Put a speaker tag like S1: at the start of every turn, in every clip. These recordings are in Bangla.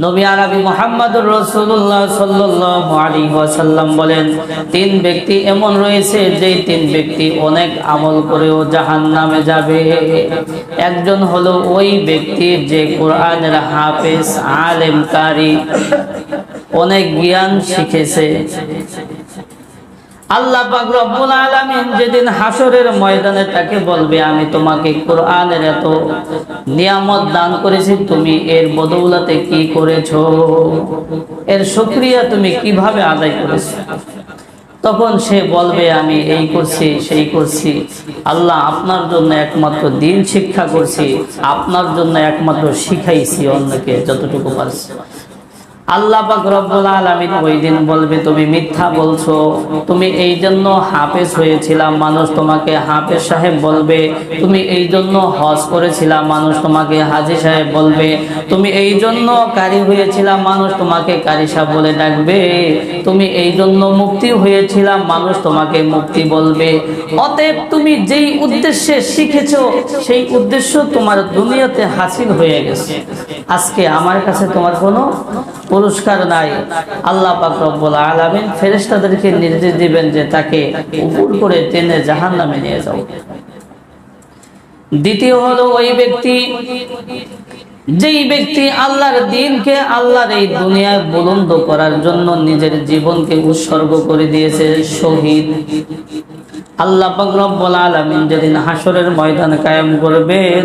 S1: নবী আরবি মুহাম্মদুর রাসূলুল্লাহ সাল্লাল্লাহু আলাইহি ওয়াসাল্লাম বলেন, তিন ব্যক্তি এমন রয়েছে যে তিন ব্যক্তি অনেক আমল করেও জাহান্নামে যাবে। একজন হলো ওই ব্যক্তি যে কোরআনের হাফেজ, আলেম, কারি, অনেক জ্ঞান শিখেছে। আল্লাহ পাক রব্বুল আলামিন যেদিন হাসরের ময়দানে তাকে বলবে, আমি তোমাকে কোরআনের এত নিয়ামত দান করেছি, তুমি এর বদৌলতে কি করেছো, এর শুকরিয়া তুমি কিভাবে আদায় করেছো? তখন সে বলবে, আমি এই করছি, সেই করছি। আল্লাহ, আপনার জন্য একমাত্র দিন শিক্ষা করছি, আপনার জন্য একমাত্র শিখাইছি অন্যকে যতটুকু পারছি। আল্লাহ পাক রব্বুল আলামিন ওই দিন বলবে, তুমি মিথ্যা বলছো, তুমি এই জন্য হাফেজ হয়েছিলাম, মানুষ তোমাকে হাফেজ সাহেব বলবে। তুমি এই জন্য হজ করেছিলাম, মানুষ তোমাকে হাজী সাহেব বলবে। তুমি এই জন্য কারি হয়েছিলাম, মানুষ তোমাকে কারি সাহেব বলে ডাকবে। তুমি এই জন্য মুক্তি হয়েছিলাম, মানুষ তোমাকে মুক্তি বলবে। অতএব তুমি যেই উদ্দেশ্যে শিখেছো সেই উদ্দেশ্য তোমার দুনিয়াতে হাসিল হয়ে গেছে। আজকে আমার কাছে তোমার কোনো পুরস্কার নাই। আল্লাহ পাক রব্বুল আলামিন ফেরেশতাদেরকে নির্দেশ দিবেন যে তাকে উপর করে টেনে জাহান্নামে নিয়ে যাও। দ্বিতীয় হলো ওই ব্যক্তি যেই ব্যক্তি আল্লাহর দ্বীনকে, আল্লাহর এই দুনিয়ায় বুলন্দ করার জন্য নিজের জীবনকে উৎসর্গ করে দিয়েছে, শহীদ। আল্লাহ পাক রব্বুল আলামিন যেদিন হাসরের ময়দান কায়েম করবেন,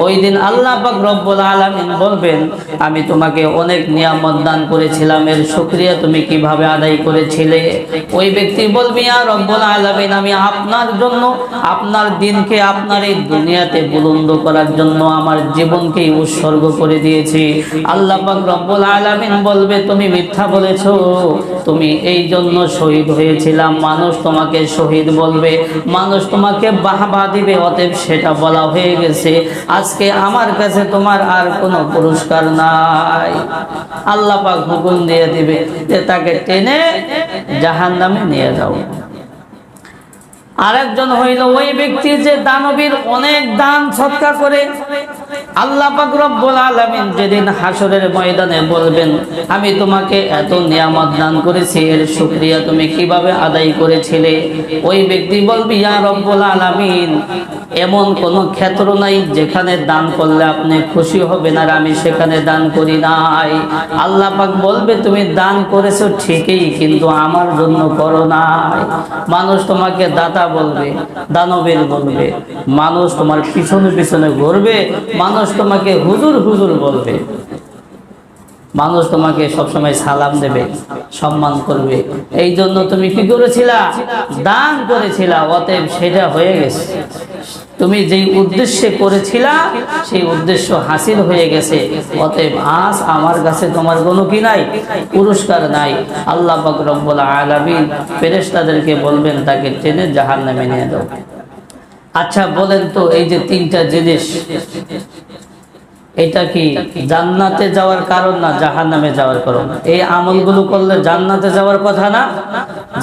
S1: ওই দিন আল্লাহ পাক রব্বুল আলামিন বলবেন, আমি তোমাকে অনেক নিয়ামত দান করেছিলাম, এর শুকরিয়া তুমি কিভাবে আদায় করেছিলে? ওই ব্যক্তি বলবে, ইয়া রব্বুল আলামিন, আমি আপনার জন্য, আপনার দ্বীনকে, আপনার এই দুনিয়াতে বুলন্দ করার জন্য আমার জীবনকে উৎসর্গ করে দিয়েছি। আল্লাহ পাক রব্বুল আলামিন বলবে, তুমি মিথ্যা বলেছো, তুমি এই জন্য শহীদ হয়েছিলাম, মানুষ তোমাকে শহীদ বলবে, মানুষ তোমাকে বাহবা দিবে। অতএব সেটা বলা হয়ে গেছে, আজকে আমার কাছে তোমার আর কোনো পুরস্কার নাই। আল্লাহ পাক হুকুম দিয়ে দিবে যে তাকে টেনে জাহান্নামে নিয়ে যাও। আরেকজন হইল ওই ব্যক্তি যে দানবীর অনেক দান সদকা করে। আল্লাহ পাক রব্বুল আলামিন যেদিন হাসরের ময়দানে বলবেন, আমি তোমাকে এত নিয়ামত দান করেছি, এর শুকরিয়া তুমি কিভাবে আদায় করেছিলে? ওই ব্যক্তি বলবে, ইয়া রব্বুল আলামিন, এমন কোন ক্ষেত্র নাই যেখানে দান করলে আপনি খুশি হবেন আর আমি সেখানে দান করি নাই। আল্লাহ পাক বলবে, তুমি দান করেছো ঠিকই, কিন্তু আমার জন্য করো নাই। মানুষ তোমাকে দাতা বলবে, দানবীর বলবে, মানুষ তোমার পিছনে পিছনে ঘুরবে, মানুষ তোমাকে হুজুর হুজুর বলবে, মানুষ তোমাকে সবসময় সালাম দেবে, সম্মান করবে। এই জন্য তুমি কি করেছিলা? দান করেছিলা। অতএব সেটা হয়ে গেছে, তুমি যেই উদ্দেশ্যে করেছিলা সেই উদ্দেশ্য হাসিল হয়ে গেছে। অতএব আজ আমার কাছে তোমার কোনো কি নাই, পুরস্কার নাই। আল্লাহ পাক রব্বুল আলামিন ফেরেশতাদেরকে বলবেন, তাকে টেনে জাহান্নামে নিয়ে দাও। আচ্ছা বলেন তো, এই যে তিনটা জিনিস, এটা কি জান্নাতে যাওয়ার কারণ না জাহান্নামে যাওয়ার কারণ? এই আমলগুলো করলে জান্নাতে যাওয়ার কথা না?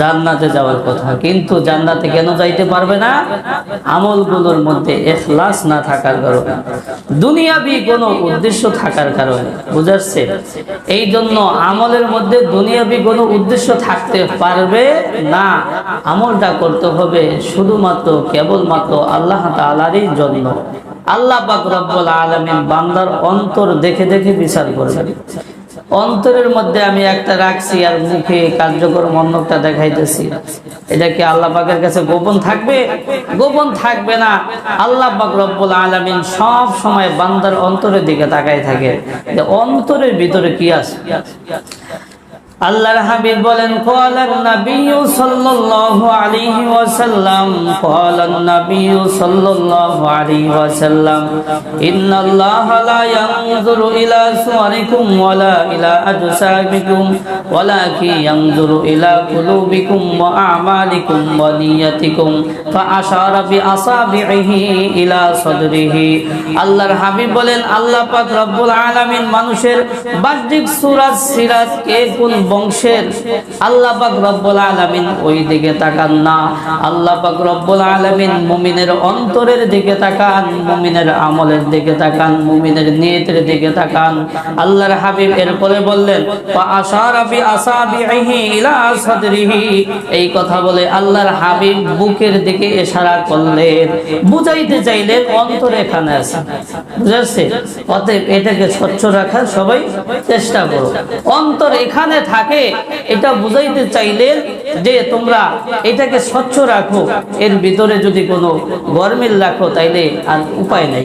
S1: জান্নাতে যাওয়ার কথা। কিন্তু জান্নাতে কেন যাইতে পারবে না? আমলগুলোর মধ্যে ইখলাস না থাকার কারণে, দুনিয়াবি কোনো উদ্দেশ্য থাকার কারণে। বুঝাচ্ছে? এই জন্য আমলের মধ্যে দুনিয়াবি কোনো উদ্দেশ্য থাকতে পারবে না। আমলটা করতে হবে শুধুমাত্র কেবলমাত্র আল্লাহ তাআলারই জন্য। আল্লাহ পাক রব্বুল আলামিন বান্দার অন্তর দেখে দেখে বিচার করবেন। অন্তরের মধ্যে আমি একটা রাখছি আর মুখে কার্যকরম অন্যটা দেখাইতেছি, এটা কি আল্লাহ পাকের কাছে গোপন থাকবে? গোপন থাকবে না। আল্লাহ পাক রব্বুল আলামিন সব সময় বান্দার অন্তরের দিকে তাকায় থাকে যে অন্তরের ভিতরে কি আছে। আল্লাহর হাবিব বলেন, ক্বালান নাবিয়্যু সাল্লাল্লাহু আলাইহি ওয়াসাল্লাম, ক্বালান নাবিয়্যু সাল্লাল্লাহু আলাইহি ওয়াসাল্লাম, ইন্নাল্লাহা লা ইয়ানজুরু ইলা সুওয়ারিকুম ওয়ালা ইলা আজসামিকুম ওয়ালাকিন ইয়ানজুরু ইলা কুলুবিকুম ওয়া আমালিকুম ওয়া নিয়াতিকুম। ফাআশারা বিআসাবিহি ইলা সাদরিহি। আল্লাহর হাবিব বলেন, আল্লাহ পাক রব্বুল আলামিন মানুষের বাহ্যিক সূরা সিরাতকে কোন বংশের, আল্লাহ পাক রব্বুল আলামিন ওই দিকে তাকান না। আল্লাহ পাক রব্বুল আলামিন মুমিনের অন্তরের দিকে তাকান, মুমিনের আমলের দিকে তাকান, মুমিনের নিয়তের দিকে তাকান। আল্লাহর হাবিব এরপরে বললেন ফা আশারা বি আসাবিহি ইলা সাদরিহি, এই কথা বলে আল্লাহর হাবিব বুকের দিকে ইশারা করলেন, বুঝাইতে চাইলেন অন্তর এখানে আছে। বুঝাচ্ছে? অতএব এটাকে স্বচ্ছ রাখার সবাই চেষ্টা করো। অন্তর এখানে থাকে এটা বুঝাইতে চাইলেন যে তোমরা এটাকে স্বচ্ছ রাখো। এর ভিতরে যদি কোনো গরমিল রাখো তাইলে আর উপায় নাই।